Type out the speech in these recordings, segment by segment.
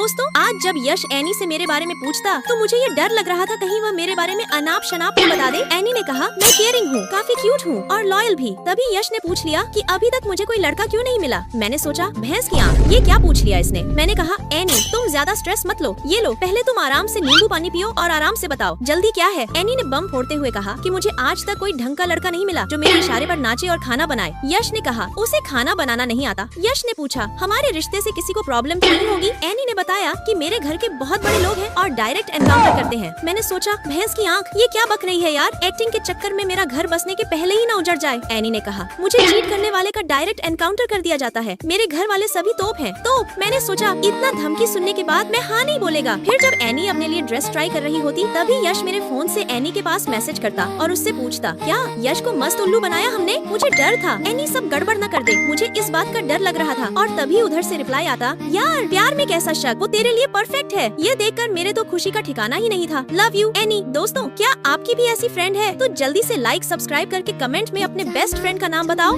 दोस्तों, आज जब यश एनी से मेरे बारे में पूछता तो मुझे ये डर लग रहा था कहीं वह मेरे बारे में अनाप शनाप न बता दे। एनी ने कहा, मैं केयरिंग हूँ, काफी क्यूट हूँ और लॉयल भी। तभी यश ने पूछ लिया कि अभी तक मुझे कोई लड़का क्यों नहीं मिला। मैंने सोचा, भैंस की आंख, ये क्या पूछ लिया इसने। मैंने कहा, एनी तुम ज्यादा स्ट्रेस मत लो, ये लो पहले तुम आराम से नींबू पानी पियो और आराम से बताओ जल्दी क्या है। एनी ने बम फोड़ते हुए कहा कि मुझे आज तक कोई ढंग का लड़का नहीं मिला जो मेरे इशारे पर नाचे और खाना बनाए। यश ने कहा, उसे खाना बनाना नहीं आता। यश ने पूछा, हमारे रिश्ते से किसी को प्रॉब्लम तो नहीं होगी। एनी ने बताया कि मेरे घर के बहुत बड़े लोग हैं और डायरेक्ट एनकाउंटर करते हैं। मैंने सोचा, भैंस की आंख, ये क्या बक रही है यार, एक्टिंग के चक्कर में मेरा घर बसने के पहले ही न उजड़ जाए। एनी ने कहा, मुझे चीट करने वाले का डायरेक्ट एनकाउंटर कर दिया जाता है, मेरे घर वाले सभी तोप हैं। तोप। मैंने सोचा, इतना धमकी सुनने के बाद मैं हाँ नहीं बोलेगा। फिर जब एनी अपने लिए ड्रेस ट्राई कर रही होती तभी यश मेरे फोन से एनी के पास मैसेज करता और उससे पूछता, क्या यश को मस्त उल्लू बनाया हमने। मुझे डर था एनी सब गड़बड़ न कर दे, मुझे इस बात का डर लग रहा था। और तभी उधर से रिप्लाई आता, यार प्यार में कैसा शक, वो तेरे लिए परफेक्ट है। ये देखकर मेरे तो खुशी का ठिकाना ही नहीं था। Love you any. दोस्तों, क्या आपकी भी ऐसी फ्रेंड है तो जल्दी से लाइक सब्सक्राइब करके कमेंट में अपने बेस्ट फ्रेंड का नाम बताओ।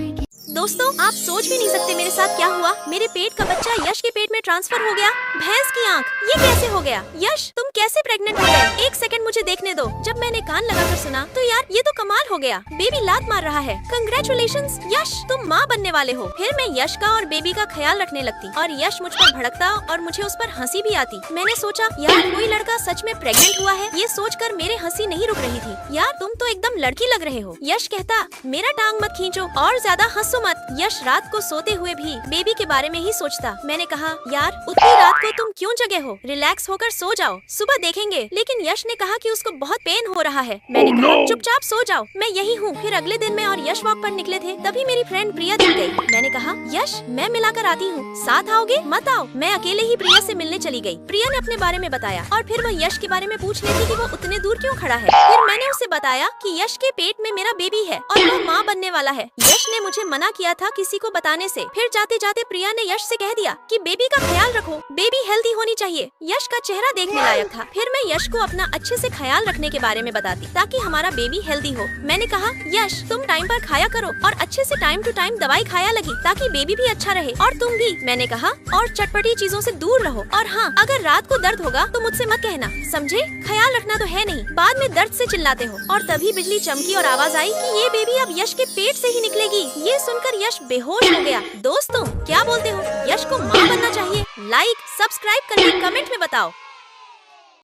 दोस्तों, आप सोच भी नहीं सकते मेरे साथ क्या हुआ। मेरे पेट का बच्चा यश के पेट में ट्रांसफर हो गया। भैंस की आंख, ये कैसे हो गया। यश तुम कैसे प्रेग्नेंट हो गए, एक सेकंड मुझे देखने दो। जब मैंने कान लगाकर सुना तो यार ये तो कमाल हो गया, बेबी लात मार रहा है। कंग्रेचुलेशंस यश, तुम माँ बनने वाले हो। फिर मैं यश का और बेबी का ख्याल रखने लगती और यश मुझ पर भड़कता और मुझे उस पर हंसी भी आती। मैंने सोचा, यार कोई लड़का सच में प्रेग्नेंट हुआ है। ये सोचकर मेरे हंसी नहीं रुक रही थी। यार तुम तो एकदम लड़की लग रहे हो। यश कहता, मेरा टांग मत खींचो और ज्यादा हंसो मत। यश रात को सोते हुए भी बेबी के बारे में ही सोचता। मैंने कहा, यार उतनी रात को तुम क्यों जगे हो, रिलैक्स होकर सो जाओ, सुबह देखेंगे। लेकिन यश ने कहा कि उसको बहुत पेन हो रहा है। मैंने कहा, चुपचाप सो जाओ, मैं यही हूँ। फिर अगले दिन मैं और यश वॉक पर निकले थे, तभी मेरी फ्रेंड प्रिया दिख गई। मैंने कहा, यश मैं मिलाकर आती हूँ, साथ आओगे। मत आओ। मैं अकेले ही प्रिया से मिलने चली गई। प्रिया ने अपने बारे में बताया और फिर वह यश के बारे में पूछ लेती कि वो उतने दूर क्यों खड़ा है। फिर मैंने उसे बताया कि यश के पेट में मेरा बेबी है और वो माँ बनने वाला है। यश ने मुझे मना किया था किसी को बताने से। फिर जाते जाते प्रिया ने यश से कह दिया कि बेबी का ख्याल रखो, बेबी हेल्दी होनी चाहिए। यश का चेहरा देखने लायक था। फिर मैं यश को अपना अच्छे से ख्याल रखने के बारे में बताती ताकि हमारा बेबी हेल्दी हो। मैंने कहा, यश तुम टाइम पर खाया करो और अच्छे से टाइम टू टाइम दवाई खाया लगी ताकि बेबी भी अच्छा रहे और तुम भी। मैंने कहा, और चटपटी चीजों से दूर रहो। और हाँ, अगर रात को दर्द होगा तो मुझसे मत कहना, समझे। ख्याल रखना तो है नहीं, बाद में दर्द से चिल्लाते हो। और तभी बिजली चमकी और आवाज आई कि ये बेबी अब यश के पेट से ही निकलेगी। ये सुनकर यश बेहोश हो गया। दोस्तों, क्या बोलते हो, यश को माँ बनना चाहिए। लाइक सब्सक्राइब करके कमेंट में बताओ।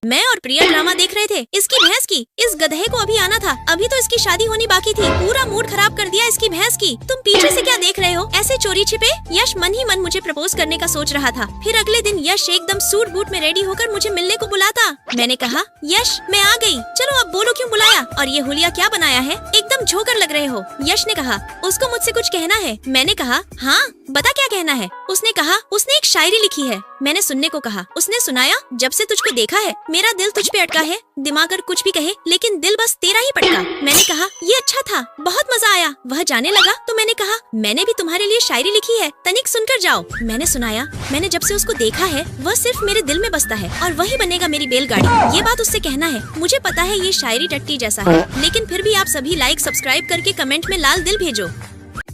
मैं और प्रिया ड्रामा देख रहे थे। इसकी भैंस की, इस गधे को अभी आना था, अभी तो इसकी शादी होनी बाकी थी। पूरा मूड खराब कर दिया इसकी भैंस की। तुम पीछे से क्या देख रहे हो ऐसे चोरी छिपे। यश मन ही मन मुझे प्रपोज करने का सोच रहा था। फिर अगले दिन यश एकदम सूट बूट में रेडी होकर मुझे मिलने को बुलाता। मैंने कहा, यश मैं आ गई, चलो अब बोलो क्यों बुलाया और ये हुलिया क्या बनाया है, एकदम झोकर लग रहे हो। यश ने कहा, उसको मुझसे कुछ कहना है। मैंने कहा, हाँ बता क्या कहना है। उसने कहा, उसने एक शायरी लिखी है। मैंने सुनने को कहा। उसने सुनाया, जब से तुझको देखा है मेरा दिल तुझ पे अटका है, दिमाग अगर कुछ भी कहे लेकिन दिल बस तेरा ही पटका। मैंने कहा, ये अच्छा था, बहुत मजा आया। वह जाने लगा तो मैंने कहा, मैंने भी तुम्हारे लिए शायरी लिखी है, तनिक सुनकर जाओ। मैंने सुनाया, मैंने जब से उसको देखा है वह सिर्फ मेरे दिल में बसता है और वही बनेगा मेरी बैलगाड़ी। ये बात उससे कहना है। मुझे पता है ये शायरी टट्टी जैसा है, लेकिन फिर भी आप सभी लाइक सब्सक्राइब करके कमेंट में लाल दिल भेजो।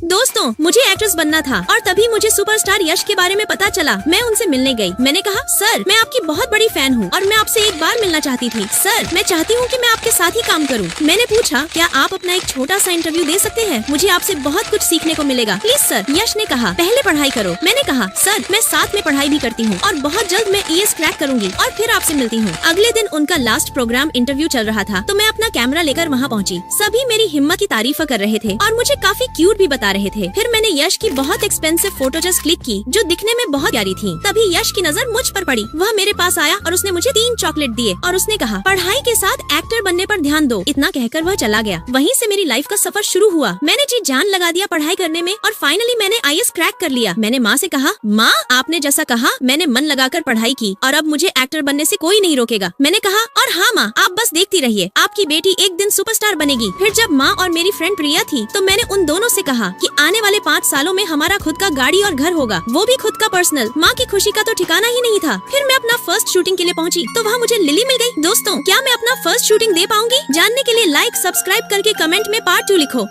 दोस्तों, मुझे एक्ट्रेस बनना था और तभी मुझे सुपरस्टार यश के बारे में पता चला। मैं उनसे मिलने गई। मैंने कहा, सर मैं आपकी बहुत बड़ी फैन हूँ और मैं आपसे एक बार मिलना चाहती थी। सर मैं चाहती हूँ कि मैं आपके साथ ही काम करूँ। मैंने पूछा, क्या आप अपना एक छोटा सा इंटरव्यू दे सकते हैं, मुझे आपसे बहुत कुछ सीखने को मिलेगा प्लीज सर। यश ने कहा, पहले पढ़ाई करो। मैंने कहा, सर मैं साथ में पढ़ाई भी करती हूँ और बहुत जल्द मैं ईएस क्रैक करूंगी और फिर आपसे मिलती हूँ। अगले दिन उनका लास्ट प्रोग्राम इंटरव्यू चल रहा था तो मैं अपना कैमरा लेकर वहाँ पहुँची। सभी मेरी हिम्मत की तारीफ कर रहे थे और मुझे काफी क्यूट भी बता रहे थे। फिर मैंने यश की बहुत एक्सपेंसिव फोटोज क्लिक की जो दिखने में बहुत प्यारी थी। तभी यश की नजर मुझ पर पड़ी। वह मेरे पास आया और उसने मुझे 3 चॉकलेट दिए और उसने कहा, पढ़ाई के साथ एक्टर बनने पर ध्यान दो। इतना कहकर वह चला गया। वहीं से मेरी लाइफ का सफर शुरू हुआ। मैंने जी जान लगा दिया पढ़ाई करने में और फाइनली मैंने आईएएस क्रैक कर लिया। मैंने माँ से कहा, माँ आपने जैसा कहा मैंने मन लगाकर पढ़ाई की और अब मुझे एक्टर बनने से कोई नहीं रोकेगा। मैंने कहा, और हाँ माँ आप बस देखती रहिए, आपकी बेटी एक दिन सुपरस्टार बनेगी। फिर जब माँ और मेरी फ्रेंड प्रिया थी तो मैंने उन दोनों से कहा कि आने वाले 5 सालों में हमारा खुद का गाड़ी और घर होगा, वो भी खुद का पर्सनल। माँ की खुशी का तो ठिकाना ही नहीं था। फिर मैं अपना फर्स्ट शूटिंग के लिए पहुँची तो वहाँ मुझे लिली मिल गई। दोस्तों, क्या मैं अपना फर्स्ट शूटिंग दे पाऊंगी? जानने के लिए लाइक सब्सक्राइब करके कमेंट में पार्ट 2 लिखो।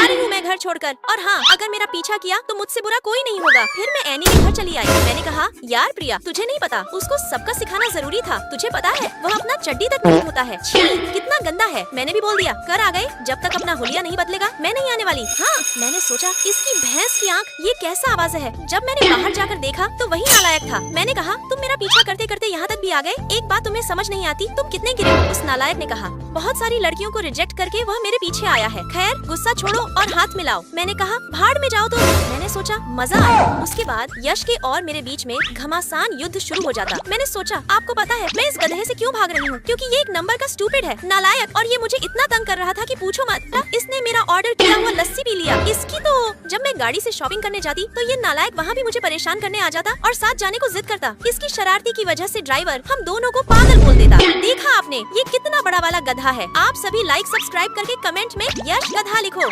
जा रही हूँ मैं घर छोड़कर, और हाँ, अगर मेरा पीछा किया तो मुझसे बुरा कोई नहीं होगा। फिर मैं एनी के घर चली आई। मैंने कहा, यार प्रिया, तुझे नहीं पता, उसको सबका सिखाना जरूरी था। तुझे पता है वह अपना चड्डी तक नहीं धोता है। छी, कितना गंदा है। मैंने भी बोल दिया, कर आ गए, जब तक अपना हुलिया नहीं बदलेगा मैं नहीं आने वाली। हाँ, मैंने सोचा इसकी भैंस की आँख, ये कैसा आवाज है। जब मैंने बाहर जाकर देखा तो वही नालायक था। मैंने कहा, तुम मेरा पीछा करते करते यहाँ तक भी आ गए, एक बात तुम्हें समझ नहीं आती, तुम कितने गिरे। उस नालायक ने कहा, बहुत सारी लड़कियों को रिजेक्ट करके वह मेरे पीछे आया है। खैर, गुस्सा छोड़ो और हाथ मिलाओ। मैंने कहा, भाड़ में जाओ। तो मैंने सोचा मजा आया। उसके बाद यश के और मेरे बीच में घमासान युद्ध शुरू हो जाता। मैंने सोचा, आपको पता है मैं इस गधे से क्यों भाग रही हूँ? क्योंकि ये एक नंबर का स्टूपिड है, नालायक, और ये मुझे इतना तंग कर रहा था कि पूछो मत। इसने मेरा ऑर्डर किया हुआ लस्सी पी लिया। इसकी तो जब मैं गाड़ी से शॉपिंग करने जाती तो ये नालायक वहाँ भी मुझे परेशान करने आ जाता और साथ जाने को जिद करता। इसकी शरारती की वजह से ड्राइवर हम दोनों को पागल बोल देता। देखा आपने, ये कितना बड़ा वाला गधा है। आप सभी लाइक सब्सक्राइब करके कमेंट में यश गधा लिखो।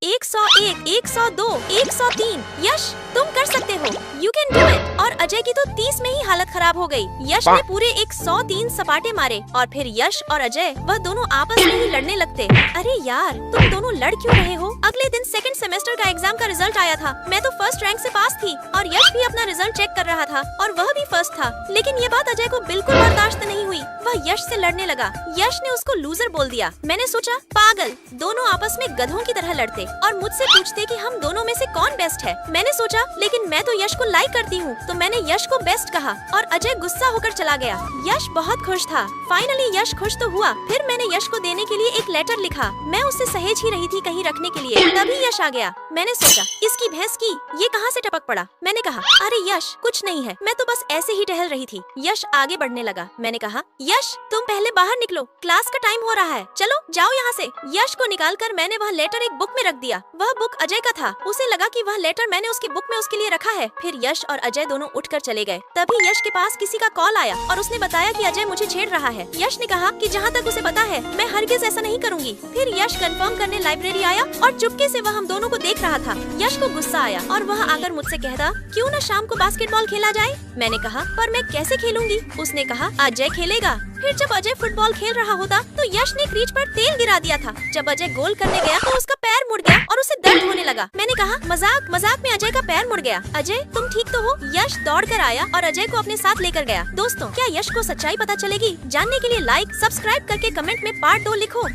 101, 102, 103। यश, तुम कर सकते हो, यू कैन डू इट। और अजय की तो 30 में ही हालत खराब हो गई। यश ने पूरे 103 सपाटे मारे और फिर यश और अजय वह दोनों आपस में ही लड़ने लगते। अरे यार, तुम दोनों लड़ क्यों रहे हो? अगले दिन सेकंड सेमेस्टर का एग्जाम का रिजल्ट आया था। मैं तो फर्स्ट रैंक से पास थी और यश भी अपना रिजल्ट चेक कर रहा था और वह भी फर्स्ट था। लेकिन ये बात अजय को बिल्कुल बर्दाश्त नहीं हुई। वह यश से लड़ने लगा। यश ने उसको लूजर बोल दिया। मैंने सोचा, पागल, दोनों आपस में गधों की तरह लड़ते और मुझसे पूछते कि हम दोनों में से कौन बेस्ट है। मैंने सोचा, लेकिन मैं तो यश को लाइक करती हूँ, तो मैंने यश को बेस्ट कहा और अजय गुस्सा होकर चला गया। यश बहुत खुश था। फाइनली यश खुश तो हुआ। फिर मैंने यश को देने के लिए एक लेटर लिखा। मैं उससे सहेज ही रही थी कहीं रखने के लिए, तभी यश आ गया। मैंने सोचा, इसकी भैंस की ये कहाँ से टपक पड़ा। मैंने कहा, अरे यश, कुछ नहीं है, मैं तो बस ऐसे ही टहल रही थी। यश आगे बढ़ने लगा। मैंने कहा, यश, तुम पहले बाहर निकलो, क्लास का टाइम हो रहा है, चलो जाओ यहाँ से। यश को निकालकर मैंने वह लेटर एक बुक में रख दिया। वह बुक अजय का था। उसे लगा कि वह लेटर मैंने उसकी बुक में उसके लिए रखा है। फिर यश और अजय दोनों उठकर चले गए। तभी यश के पास किसी का कॉल आया और उसने बताया कि अजय मुझे छेड़ रहा है। यश ने कहा कि जहाँ तक उसे पता है मैं हरगिज ऐसा नहीं करूँगी। फिर यश कंफर्म करने लाइब्रेरी आया और चुपके से वह हम दोनों को देख रहा था। यश को गुस्सा आया और वह आकर मुझसे कहता, क्यों न शाम को बास्केटबॉल खेला जाए। मैंने कहा, पर मैं कैसे खेलूंगी? उसने कहा, अजय खेलेगा। फिर जब अजय फुटबॉल खेल रहा होता तो यश ने क्रीज पर तेल गिरा दिया था। जब अजय गोल करने गया तो उसका पैर मुड़ गया और उसे दर्द होने लगा। मैंने कहा, मजाक मजाक में अजय का पैर मुड़ गया। अजय, तुम ठीक तो हो? यश दौड़ कर आया और अजय को अपने साथ लेकर गया। दोस्तों, क्या यश को सच्चाई पता चलेगी? जानने के लिए लाइक सब्सक्राइब करके कमेंट में पार्ट 2 लिखो।